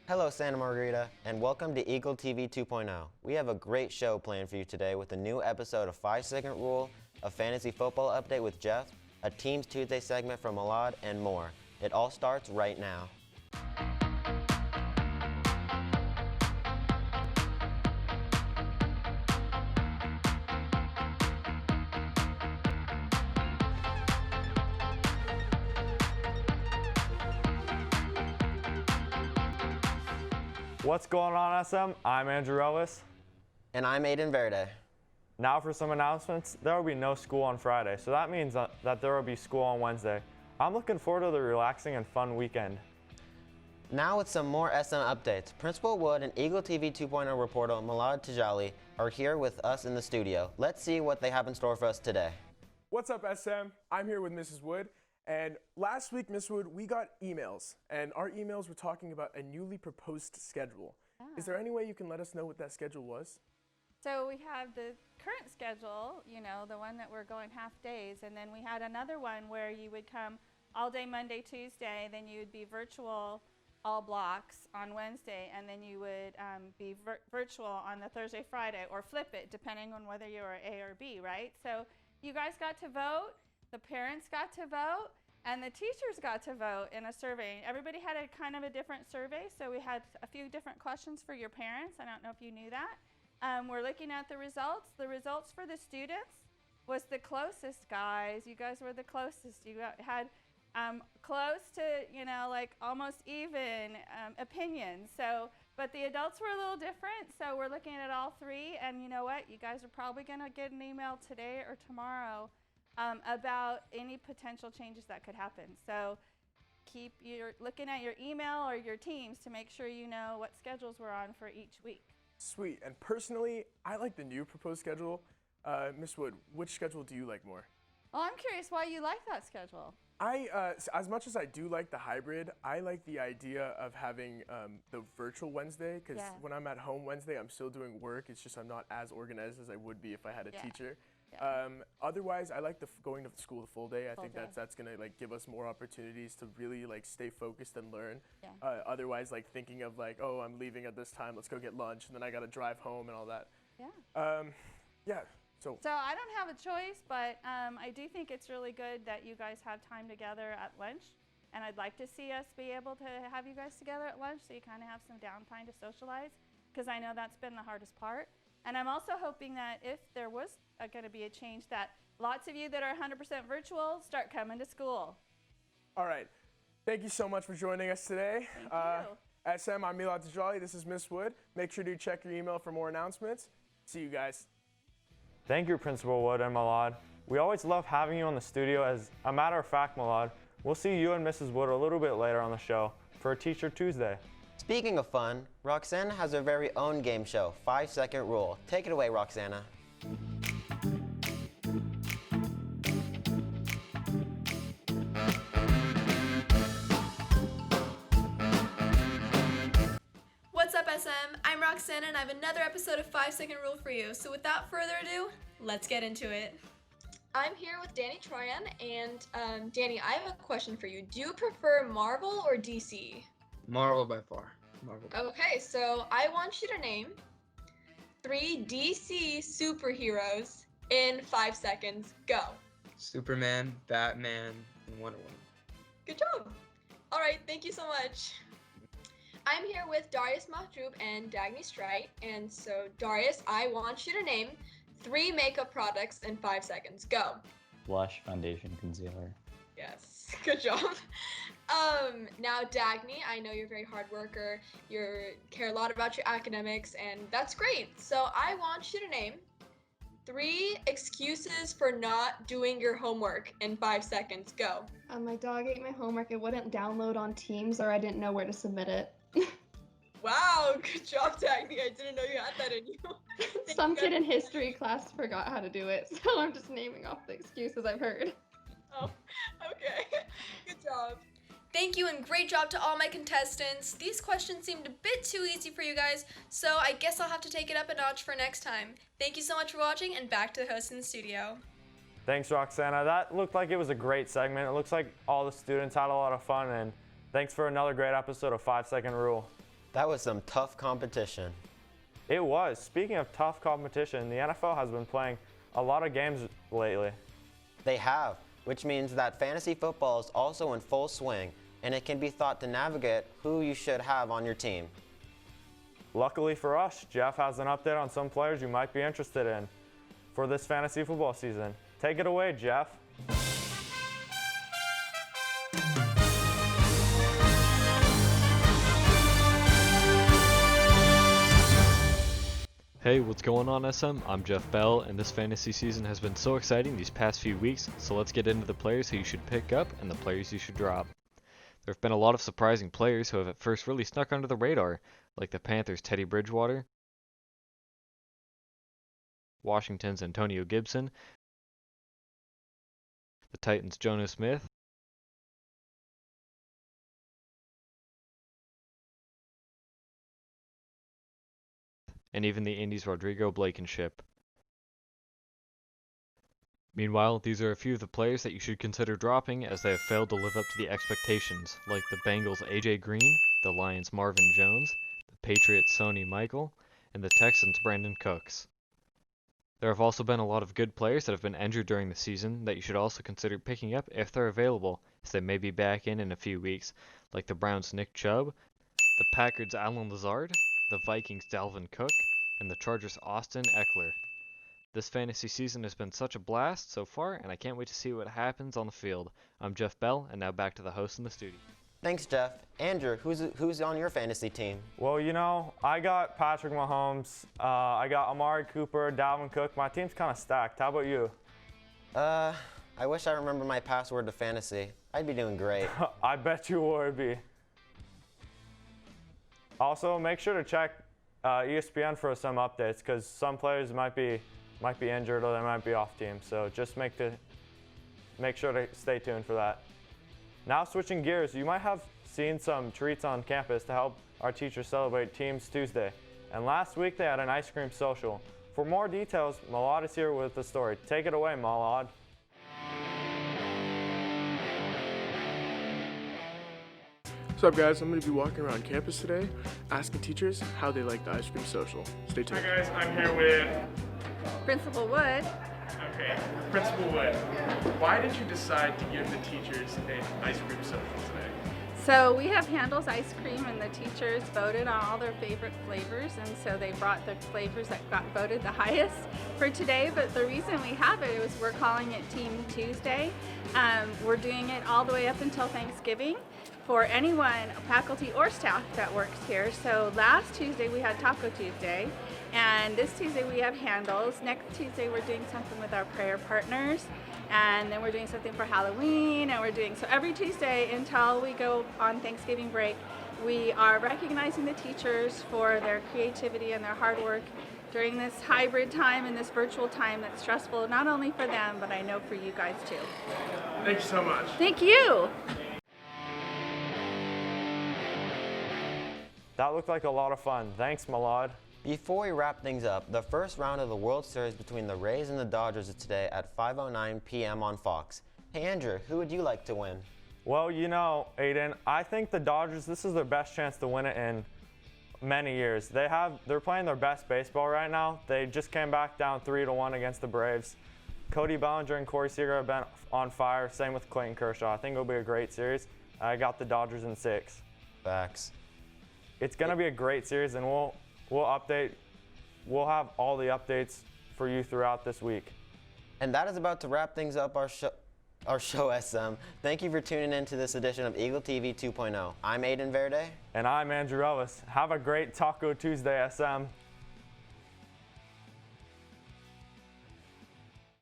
Hello, Santa Margarita, and welcome to Eagle TV 2.0. We have a great show planned for you today with a new episode of 5-Second Rule, a fantasy football update with Jeff, a Teams Tuesday segment from Malad, and more. It all starts right now. What's going on, SM? I'm Andrew Ellis. And I'm Aiden Verde. Now for some announcements. There will be no school on Friday, so that means that there will be school on Wednesday. I'm looking forward to the relaxing and fun weekend. Now with some more SM updates. Principal Wood and Eagle TV 2.0 reporter Malad Tajali are here with us in the studio. Let's see what they have in store for us today. What's up, SM? I'm here with Mrs. Wood. And last week, Ms. Wood, we got emails, and our emails were talking about a newly proposed schedule. Is there any way you can let us know what that schedule was? So we have the current schedule, the one that we're going half days, and then we had another one where you would come all day Monday, Tuesday, then you would be virtual all blocks on Wednesday, and then you would be virtual on the Thursday, Friday, or flip it depending on whether you were A or B, right? So you guys got to vote. The parents got to vote, and the teachers got to vote in a survey. Everybody had a kind of a different survey, so we had a few different questions for your parents. I don't know if you knew that. We're looking at the results. The results for the students was the closest, guys. You guys were the closest. You had close to, like almost even opinions. So, but the adults were a little different, so we're looking at all three, and you know what? You guys are probably gonna get an email today or tomorrow about any potential changes that could happen. So keep looking at your email or your Teams to make sure you know what schedules we're on for each week. Sweet. And personally, I like the new proposed schedule. Ms. Wood, which schedule do you like more? Well, I'm curious why you like that schedule. As much as I do like the hybrid, I like the idea of having the virtual Wednesday, because when I'm at home Wednesday, I'm still doing work. It's just I'm not as organized as I would be if I had a teacher. Yeah. Otherwise, I like going to school the full day. I think that's gonna give us more opportunities to really stay focused and learn. Yeah. Otherwise, thinking of oh, I'm leaving at this time, let's go get lunch, and then I gotta drive home and all that. Yeah. Yeah. So I don't have a choice, but I do think it's really good that you guys have time together at lunch, and I'd like to see us be able to have you guys together at lunch so you kind of have some downtime to socialize, because I know that's been the hardest part. And I'm also hoping that if there was going to be a change, that lots of you that are 100% virtual start coming to school. All right. Thank you so much for joining us today. Thank you. SM, I'm Milad Tajali. This is Miss Wood. Make sure to check your email for more announcements. See you guys. Thank you, Principal Wood and Malad. We always love having you on the studio. As a matter of fact, Malad, we'll see you and Mrs. Wood a little bit later on the show for a Teacher Tuesday. Speaking of fun, Roxana has her very own game show, 5-Second Rule. Take it away, Roxana. What's up, SM? I'm Roxana, and I have another episode of 5-Second Rule for you. So without further ado, let's get into it. I'm here with Danny Troyan, and Danny, I have a question for you. Do you prefer Marvel or DC? Marvel by far. Marvel. Okay, so I want you to name 3 DC superheroes in 5 seconds. Go. Superman, Batman, and Wonder Woman. Good job. All right, thank you so much. I'm here with Darius Mahtroub and Dagny Strite, and so Darius, I want you to name 3 makeup products in 5 seconds. Go. Blush, foundation, concealer. Yes, good job. Now Dagny, I know you're a very hard worker, you care a lot about your academics, and that's great. So I want you to name 3 excuses for not doing your homework in 5 seconds. Go. My dog ate my homework. It wouldn't download on Teams, or I didn't know where to submit it. Wow, good job, Dagny. I didn't know you had that in you. Some kid in history class forgot how to do it, so I'm just naming off the excuses I've heard. Oh, okay. Good job. Thank you, and great job to all my contestants. These questions seemed a bit too easy for you guys, so I guess I'll have to take it up a notch for next time. Thank you so much for watching, and back to the host in the studio. Thanks, Roxana. That looked like it was a great segment. It looks like all the students had a lot of fun, and thanks for another great episode of 5-Second Rule. That was some tough competition. It was. Speaking of tough competition, the NFL has been playing a lot of games lately. They have, which means that fantasy football is also in full swing, and it can be thought to navigate who you should have on your team. Luckily for us, Jeff has an update on some players you might be interested in for this fantasy football season. Take it away, Jeff. Hey, what's going on, SM? I'm Jeff Bell, and this fantasy season has been so exciting these past few weeks, so let's get into the players who you should pick up and the players you should drop. There have been a lot of surprising players who have at first really snuck under the radar, like the Panthers' Teddy Bridgewater, Washington's Antonio Gibson, the Titans' Jonnu Smith, and even the Indy's Rodrigo Blankenship. Meanwhile, these are a few of the players that you should consider dropping as they have failed to live up to the expectations, like the Bengals' AJ Green, the Lions' Marvin Jones, the Patriots' Sony Michel, and the Texans' Brandon Cooks. There have also been a lot of good players that have been injured during the season that you should also consider picking up if they're available, as they may be back in a few weeks, like the Browns' Nick Chubb, the Packers' Allen Lazard, the Vikings' Dalvin Cook, and the Chargers' Austin Eckler. This fantasy season has been such a blast so far, and I can't wait to see what happens on the field. I'm Jeff Bell, and now back to the host in the studio. Thanks, Jeff. Andrew, who's on your fantasy team? Well, you know, I got Patrick Mahomes, I got Amari Cooper, Dalvin Cook. My team's kind of stacked. How about you? I wish I remember my password to fantasy. I'd be doing great. I bet you would be. Also, make sure to check ESPN for some updates, because some players might be injured or they might be off team. So just make sure to stay tuned for that. Now switching gears, you might have seen some treats on campus to help our teachers celebrate Teams Tuesday. And last week they had an ice cream social. For more details, Malad is here with the story. Take it away, Malad. What's up, guys? I'm going to be walking around campus today asking teachers how they like the ice cream social. Stay tuned. Hi guys, I'm here with Principal Wood. Okay, Principal Wood. Why did you decide to give the teachers an ice cream social today? So we have Handel's ice cream, and the teachers voted on all their favorite flavors, and so they brought the flavors that got voted the highest for today. But the reason we have it is we're calling it Team Tuesday. We're doing it all the way up until Thanksgiving for anyone, faculty or staff that works here. So last Tuesday we had Taco Tuesday, and this Tuesday we have Handel's. Next Tuesday we're doing something with our prayer partners, and then we're doing something for Halloween, and we're doing, so every Tuesday until we go on Thanksgiving break, we are recognizing the teachers for their creativity and their hard work during this hybrid time and this virtual time that's stressful, not only for them, but I know for you guys too. Thank you so much. Thank you. That looked like a lot of fun. Thanks, Malad. Before we wrap things up, the first round of the World Series between the Rays and the Dodgers is today at 5:09 p.m. on Fox. Hey, Andrew, who would you like to win? Well, you know, Aiden, I think the Dodgers, this is their best chance to win it in many years. They're playing their best baseball right now. They just came back down 3-1 against the Braves. Cody Bellinger and Corey Seager have been on fire. Same with Clayton Kershaw. I think it'll be a great series. I got the Dodgers in 6. Facts. It's going to be a great series, and we'll have all the updates for you throughout this week. And that is about to wrap things up our show, SM. Thank you for tuning in to this edition of Eagle TV 2.0. I'm Aiden Verde. And I'm Andrew Ellis. Have a great Taco Tuesday, SM.